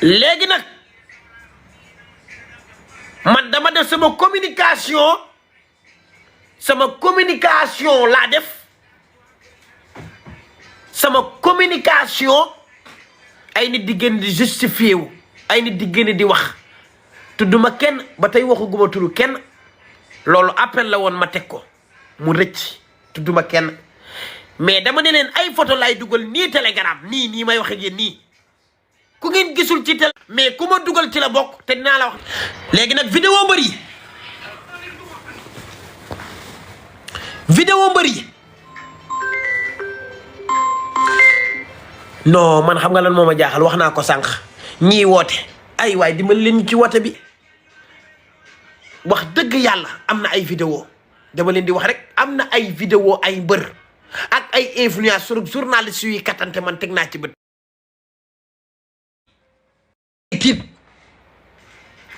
léegi nag man dama def sama communication laa def sama communication ay nit di génn di justifié wu ay nit di génn di wax tudduma kenn ba tey waxuguma turu kenn loolu appel la woon ma teg ko mu rëcc tudduma kenn mais dama ne leen ay photo lay dugal nii Telegram nii may wax ak yéen nii ku ngeen gisul ci télé mais ku ma dugal ci la bokk te dinaa la wax léegi nag vidéo mbër yi non man xam nga lan moo ma jaaxal wax naa ko sànq ñii woote ay waay dimbali leen ñu ci woote bi wax dëgg yàlla am na ay vidéo dama leen di wax rek am na ay vidéo ay mbër ak ay influenceurs journalistes yuy kattante man teg naa ci bët tiit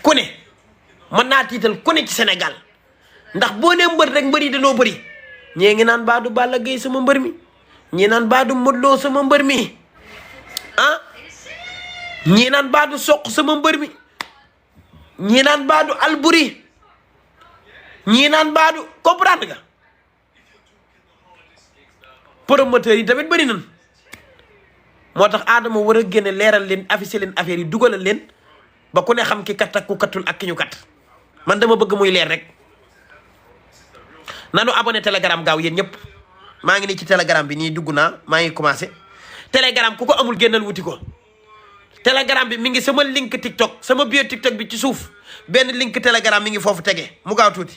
ku ne mën naa tiital ku ne ci Sénégal ndax boo nee mbër rek mbër yi dañoo bëri ñee ngi naan baadu Balla Gaye sama mbër mi ñii naan baadu Modou Lo sama mbër mi ah ñii naan baadu Sokh sama mbër mi ñii naan baadu Alboury ñii naan baadu comprendre nga promoteurs yi tamit bëri nan moo tax Adama war a génne leeral leen affiché leen affaire yi dugalal leen ba ku ne xam ki kat ak ku kattul ak ki ñu kat man dama bëgg muy leer rek nanu abonné Telegram gaaw yéen ñëpp maa ngi nii ci Telegram bi nii dugg naa maa ngi commencé Telegram ku ko amul génnal wuti ko Telegram bi mi ngi sama link TikTok sama bio TikTok bi ci suuf benn link Telegram mi ngi foofu tege mu gaaw tuuti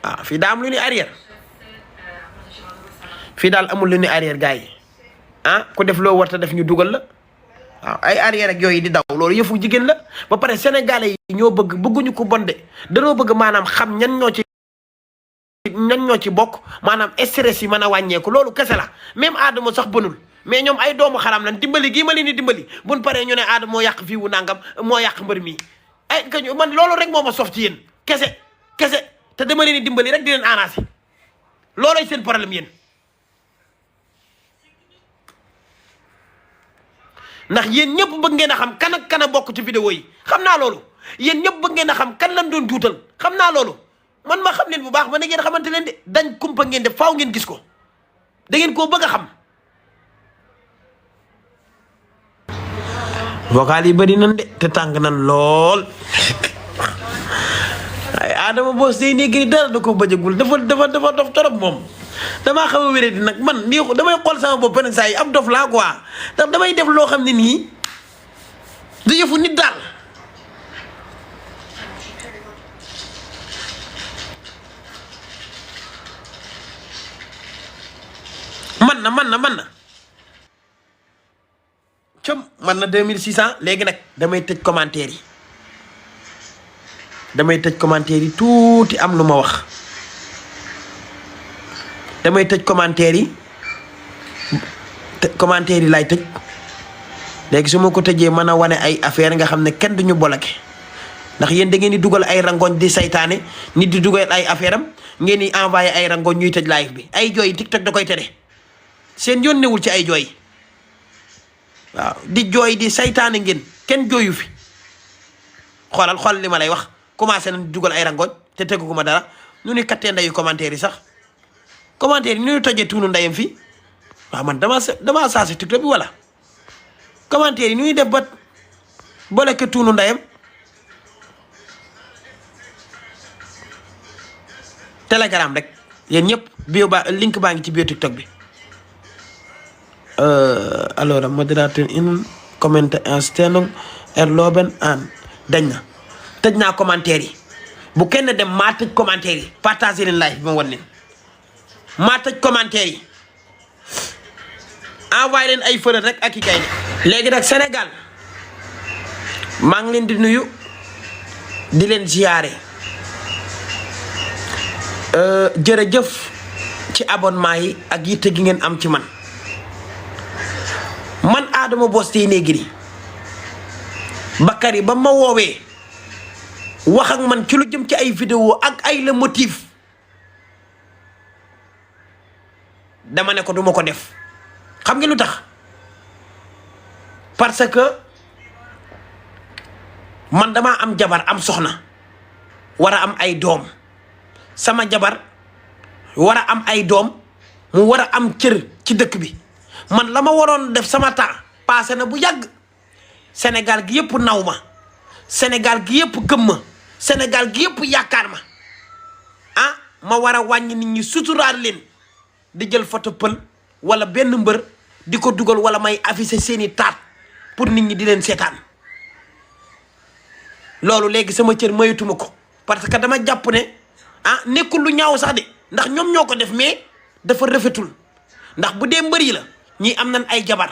ah fii daa am lu ni arrière fii daal amul lu ni arrière gars yi ah ku def loo warta def ñu dugal la waaw ay arrière ak yooyu di daw loolu yëfu jigéen la ba pare sénégalais yi ñoo bëgguñu ko bon de danoo bëgg maanaam xam ñan ñoo ci bokk maanaam stress yi mën a wàññeeku loolu kese la même Adama sax bonul mais ñoom ay doomu xaram lan dimbali gii ma leen di dimbali buñ paree ñu ne Adama moo yàq fii wu nangam moo yàq mbër mi ay man loolu rek moo ma sof ci yéen kese te dama leen di dimbali rek di leen arrangé loolooy seen problème yéen ndax yéen ñëpp bëgg ngeen a xam kan ak kan a bokk ci vidéo yi xam naa loolu yéen ñëpp bëgg ngeen a xam kan lan doon juutal xam naa loolu man ma xam leen bu baax ba ne ngeen xamante leen de dañ kumpa ngeen def faaw ngeen gis ko da ngeen koo bëgg a xam. vocal yi bëri nan de te tàng nan lool ay Adama Boss day nekk dara da ko bëjagul dafa dof torop moom. damaa xaw a wéré di nag man nii damay xool sama bopp benn saa yi ab dof laa quoi ndax damay def loo xam ne nii du yëfu nit daal man na com man na 2600 léegi nag damay tëj commentaire yi tuuti am lu ma wax damay tëj commentaire yi laay tëj léegi su ma ko tëjee mën a wane ay affaire nga xam ne kenn duñu bloqué ndax yéen da ngeen di dugal ay rangoñ di saytaane nit di dugal ay affaire am ngeen di envoyé ay rangoñ ñuy tëj live bi ay jooy TikTok da koy tere seen yoon newul ci ay jooy waaw di jooy di saytaane ngeen kenn jooyu fi xool li ma lay wax commencé nañ di dugal ay rangoñ te tegu ko ma dara ñu ni kattee ndayu commentaire yi sax commentaire yi ni ñu tojee tuunu ndayam fii waaw man damaa saasi TikTok bi wala commentaire yi ni ñuy def ba boleke tuunu ndayam Telegram rek yéen ñëpp link baa ngi ci bio TikTok bi alors moderateur in commenté instellung erloben an dañ na tëj naa commentaire yi bu kenn dem maa tëj commentaire yi partagé leen live bi ma wan leen maa tëj commentaire yi envoyé leen ay fëral rek ak i kay ne léegi nag Sénégal maa ngi leen di nuyu di leen ziyaare jërëjëf ci abonnement yi ak yitte gi ngeen am ci man Adama Boss Ténéguiri Bakary ba ma woowee wax ak man ci lu jëm ci ay vidéo ak ay le motif dama ne ko duma ko def xam nga lu tax parce que man damaa am jabar am soxna war a am ay doom sama jabar war a am ay doom mu war a am cër ci dëkk bi man la ma waroon def sama temps passé na bu yàgg. Sénégal gi yëpp naw ma Sénégal gi yëpp gëm ma Sénégal gi yëpp yaakaar ma ah ma war a wàññi nit ñi suturaal leen di jël photo pël wala benn mbër di ko dugal wala may afficher seeni taat pour nit ñi di leen seetaan loolu léegi sama cër mayatuma ko parce que dama jàpp ne ah nekkul lu ñaaw sax de ndax ñoom ñoo ko def mais dafa rafetul ndax bu dee mbër yi la ñii am nañ ay jabar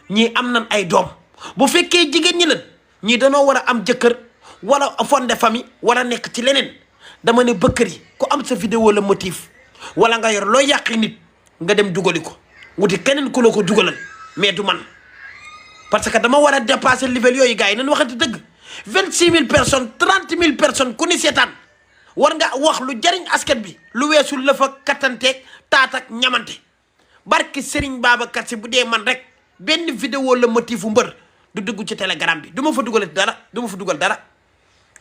ñii am nañ ay doom bu fekkee jigéen ñi lan ñii danoo war a am jëkkër wala fondé famille wala nekk ci leneen dama ne bëkkër yi ku am sa vidéo la motif wala nga yor loo yàqi nit nga dem dugali ko wuti keneen ku la ko dugalal mais du man parce que dama war a dépasser level yooyu gars yi nañ waxati dëgg 26 000 personnes 30 000 personnes ku ni seetaan war nga wax lu jariñ askan bi lu weesu la fa kattanteeg taat ak ñamante barki Serigne Babacar Sy bu dee man rek benn vidéo la motifu mbër du dugg ci telegram bi du ma fa dugal dara du ma fa dugal dara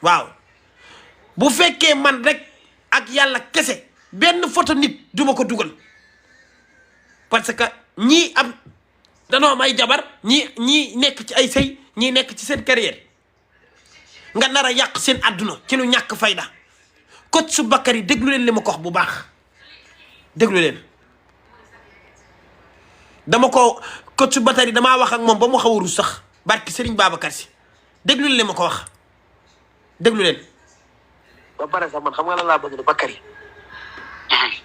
waaw bu fekkee man rek ak yàlla kese benn photo nit du ma ko dugal parce que ñii am danoo am ay jabar ñii nekk ci ay sëy ñii nekk ci seen carrière nga nar a yàq seen àdduna ci lu ñàkk fayda Coach su Bakary déglu leen li ma ko wax bu baax déglu leen dama ko Coach su Bakary damaa wax ak moom ba mu xaw a rus sax barki Serigne Babacar Sy déglu leen li ma ko wax déglu leen. ba pare sax man xam nga lan laa bëgg Bakary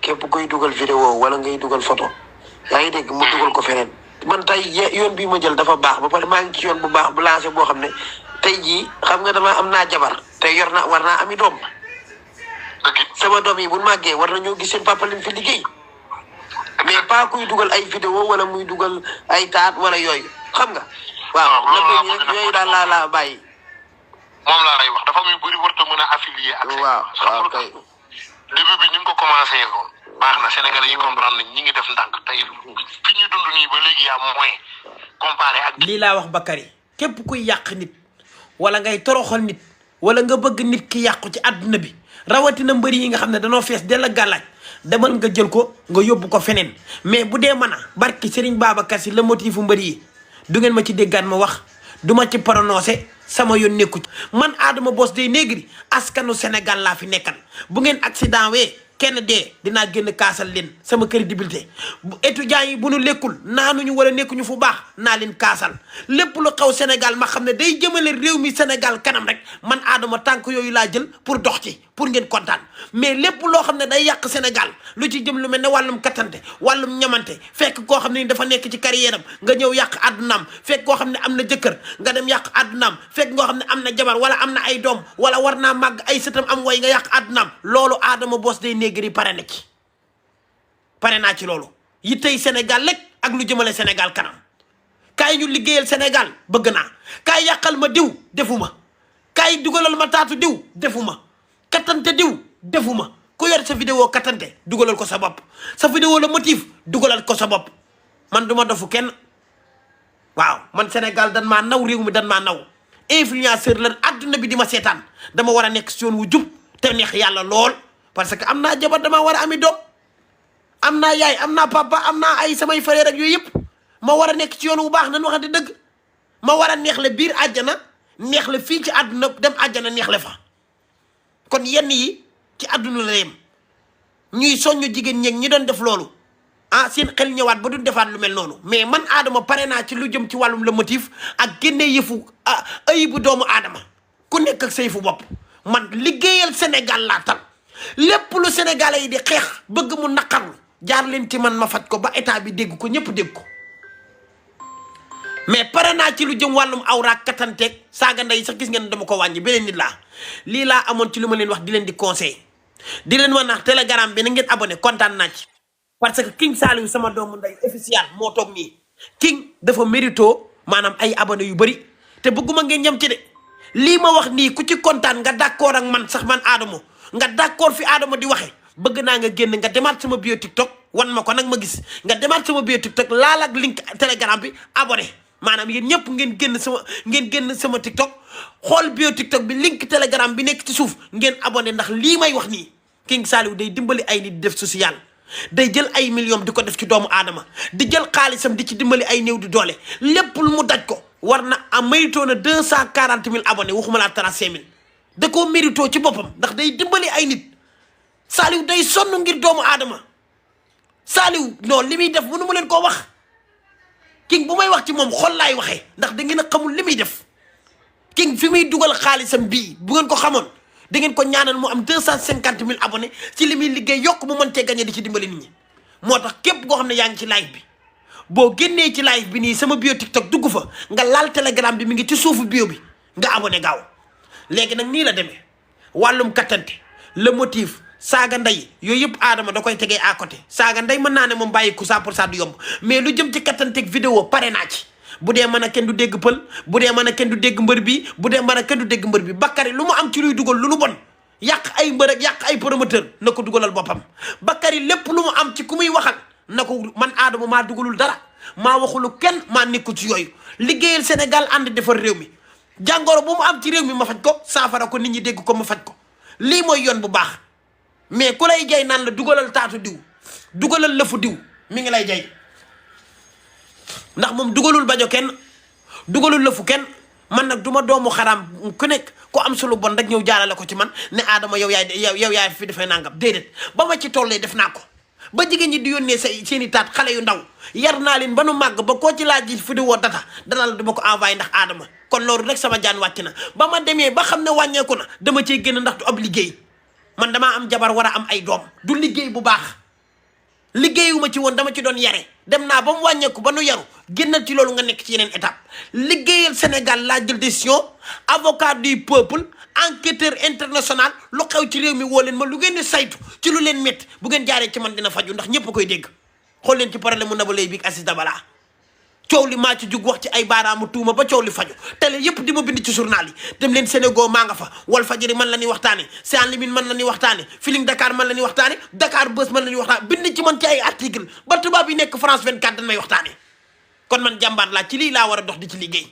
képp koy dugal vidéo wala ngay dugal photo yaa ngi dégg mu dugal ko feneen man tey yoon bii ma jël dafa baax ba pare maa ngi ci yoon bu baax bu lancé boo xam ne tey jii xam nga dama am naa jabar tey yor naa war naa ami doom sama doom yi bu màggee war nañoo gis seen papa lim fi liggéey mais pas kuy dugal ay vidéo wala muy dugal ay taat wala yooyu xam nga. waaw yooyu daal laa bàyyi. moom laa lay wax dafa muy bëri warta mën a affilier ak waaw kay début bi ni nga ko commencé lool baax na Sénégalais yi comprendre nañ ñi ngi def ndànk tey fi ñuy dund nii ba léegi yaa moyen comparé ak lii laa wax Bakary képp kuy yàq nit wala ngay toroxal nit wala nga bëgg nit ki yàqu ci àdduna bi rawatina mbëri yi nga xam ne danoo fees dell gàllaaj demal nga jël ko nga yóbbu ko feneen mais bu dee mën a barki Serigne Babacar Sy le motifu mbëri yi du ngeen ma ci déggaan ma wax du ma ci prononcé sama yoon nekku ci man Adama Boss Dey Negri askanu Sénégal laa fi nekkal bu ngeen accident wee kenn dee dinaa génn kaasal leen sama crédibilité bu étudiants yi bu nu lekkul naanuñu wala nekkuñu fu baax naa leen kaasal lépp lu xaw Sénégal ma xam ne day jëmale réew mi Sénégal kanam rek man Adama tànk yooyu laa jël pour dox ci pour ngeen kontaan mais lépp loo xam ne day yàq Sénégal lu ci jëm lu mel ne wàllum kattante wàllum ñamante fekk koo xam ne dafa nekk ci carrière am nga ñëw yàq àddunaam fekk koo xam ne am na jëkkër nga dem yàq àddunaam fekk ngoo xam ne am na jabar wala am na ay doom wala war naa màgg ay sëtam am way nga yàq àddunaam loolu Adama Boss Dey Negri pare na ci pare naa ci loolu yi tey Sénégal rek ak lu jëmale Sénégal kanam kaay ñu liggéeyal Sénégal bëgg naa kaay yàqal ma diw defuma kaay dugalal ma taatu diw defuma kattante diw defuma ku yor sa vidéo kattante dugalal ko sa bopp sa vidéo la motif dugalal ko sa bopp man duma dofu kenn waaw man Sénégal dan maa naw réew mi dan maa naw influenceur lan adduna bi di ma seetaan dama war a nekk si yoon wu jub te neex yàlla lool parce que am naa jabar dama war a ami doom am naa yaay am naa papa am naa ay samay frère ak yooyu yëpp ma war a nekk ci yoon wu baax nan waxante dëgg ma war a neexle biir àjjana neexle fii ci àdduna dem àjjana neexle fa kon yenn yi ci àdduna la yem ñuy soññu jigéen ñeeg ñi doon def loolu ah seen xel ñëwaat ba duñ defaat lu mel noonu mais man Adama pare naa ci lu jëm ci wàllum le motif ak génne yëfu ayibu doomu Adama ku nekk ak sa yëfu bopp man liggéeyal Sénégal laa tal lépp lu Sénégalais yi di xeex bëgg mu naqarlu jaar leen ci man ma faj ko ba état bi dégg ko ñëpp dégg ko mais pare naa ci lu jëm wàllum awraak katanteeg saaga ndey sax gis ngeen dama ko wàññi beneen nit laa lii laa amoon ci lu ma leen wax di leen di conseil di leen wax nag telegram bi na ngeen abonné kontaan naa ci parce que King Saliou sama doomu ndey officiel moo toog nii King dafa mérito maanaam ay abonné yu bëri te bëgguma ngeen ñam ci de lii ma wax nii ku ci kontaan nga d'accord ak man sax man Adama nga d'accord fi Adama di waxe bëgg naa nga génn nga demaat sama bio TikTok wan ma ko nag ma gis nga demaat sama bio TikTok laal ak link telegram bi abonné maanaam yéen ñëpp ngeen génn sama TikTok xool bio TikTok bi link Telegram bi nekk ci suuf ngeen abonné ndax lii may wax nii King Saliou day dimbali ay nit di def social day jël ay millions di ko def ci doomu aadama di jël xaalisam di ci dimbali ay néew di doole lépp lu mu daj ko war na am mérito na 240 000 abonnés waxuma laa 35 000 da koo mérito ci boppam ndax day dimbali ay nit Saliou day sonn ngir doomu aadama Saliou non li muy def mënu ma leen koo wax King bu may wax ci moom xol laay waxee ndax da ngeen a xamul li muy def King fi muy dugal xaalisam bii bu ngeen ko xamoon da ngeen ko ñaanal mu am 250 000 abonnés ci li muy liggéey yokk mu mën cee gagné di ci dimbali nit ñi moo tax képp koo xam ne yaa ngi ci live bi boo génnee ci live bi nii sama bio TikTok dugg fa nga laal Telegram bi mi ngi ci suufu bio bi nga abonné gaaw léegi nag nii la demee wàllum kattante le motif saaga ndey yooyu yëpp aadama da koy tegee à côté saaga ndey mën naa ne moom bàyyi ko 100% du yomb mais lu jëm ci kattanteeg vidéo pare naa ci bu dee mën a kenn du dégg pël bu dee mën a kenn du dégg mbër bi bu dee mën a kenn du dégg mbër bi Bakary lu mu am ci luy dugal lu bon yàq ay mbër ak yàq ay promoteur na ko dugalal boppam Bakary lépp lu mu am ci ku muy waxal na ko man aadama maa dugalul dara maa waxulu kenn maa nekku ci yooyu liggéeyal Sénégal ànd defar réew mi jàngoro bu mu am ci réew mi ma faj ko saafara ko nit ñi dégg ko ma faj ko lii mooy yoon bu baax mais ku lay jay naan la dugalal taatu diw dugalal lëfu diw mi ngi lay jay ndax moom dugalul bajo kenn dugalul lëfu kenn man nag du ma doomu xaraam ku nekk ku am sulu bon rek ñëw jaarale ko ci man ne aadama yow yaay fi dafay nangam déedéet ba ma ci tollee def naa ko ba jigéen ñi di yónnee seeni taat xale yu ndaw yar naa leen ba nu màgg ba koo ci laaj ji vidéo data dana la dama ko envoyé ndax aadama kon loolu rek sama jaan wàcc na ba ma demee ba xam ne wàññeeku na dama cee génn ndax du ab liggéey man damaa am jabar war a am ay doom du liggéey bu baax liggéeyuma ci woon dama ci doon yare dem naa ba mu wàññeeku ba nu yaru génnal ci loolu nga nekk ci yeneen étape liggéeyal Sénégal laa jël décision avocat du peuple enquêteur international lu xew ci réew mi woo leen ma lu ngeen di saytu ci lu leen métti bu ngeen jaaree ci man dina faju ndax ñëpp koy dégg xool leen ci problème mu Nabou Leye bi Aziz Dabala coow li maa ci jug wax ci ay baaraamu tuuma ba coow li faju télé yëpp di ma bind ci journal yi dem leen Sénégal maa nga fa Walfadjri man la ñuy waxtaane C'est en Limite man la ñuy waxtaane Feeling Dakar man la ñuy waxtaane Dakar Buzz man la ñuy waxtaane bind ci man ci ay article ba tubaab yi nekk France 24 dañ may waxtaane kon man jàmbaar laa ci lii laa war a dox di ci liggéey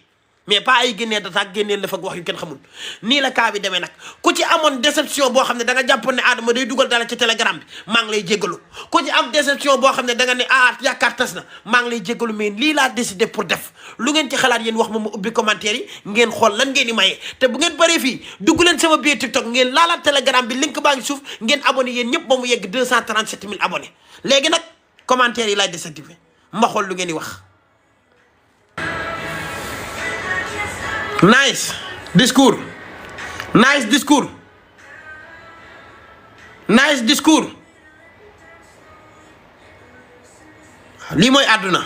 mais pas ay génnee data ak génnee la fa wax yu kenn xamul nii la kaa bi demee nag ku ci amoon déception boo xam ne da nga jàpp ne Adama day dugal dara ci Telegram bi maa ngi lay jéggalu ku ci am déception boo xam ne da nga ne yaakaar tas na maa ngi lay jéggalu mais lii laa décidé pour def lu ngeen ci xalaat yéen wax ma mu ubbi commentaire yi ngeen xool lan ngeen di maye te bu ngeen bëree fii dugg leen sama biir TikTok ngeen laalaat Telegram bi link baa ngi suuf ngeen abonné yéen ñëpp ba mu yegg 237 000 abonnés léegi nag commentaire yi laay désactivé ma xool lu ngeen di wax. Nice discours lii mooy àdduna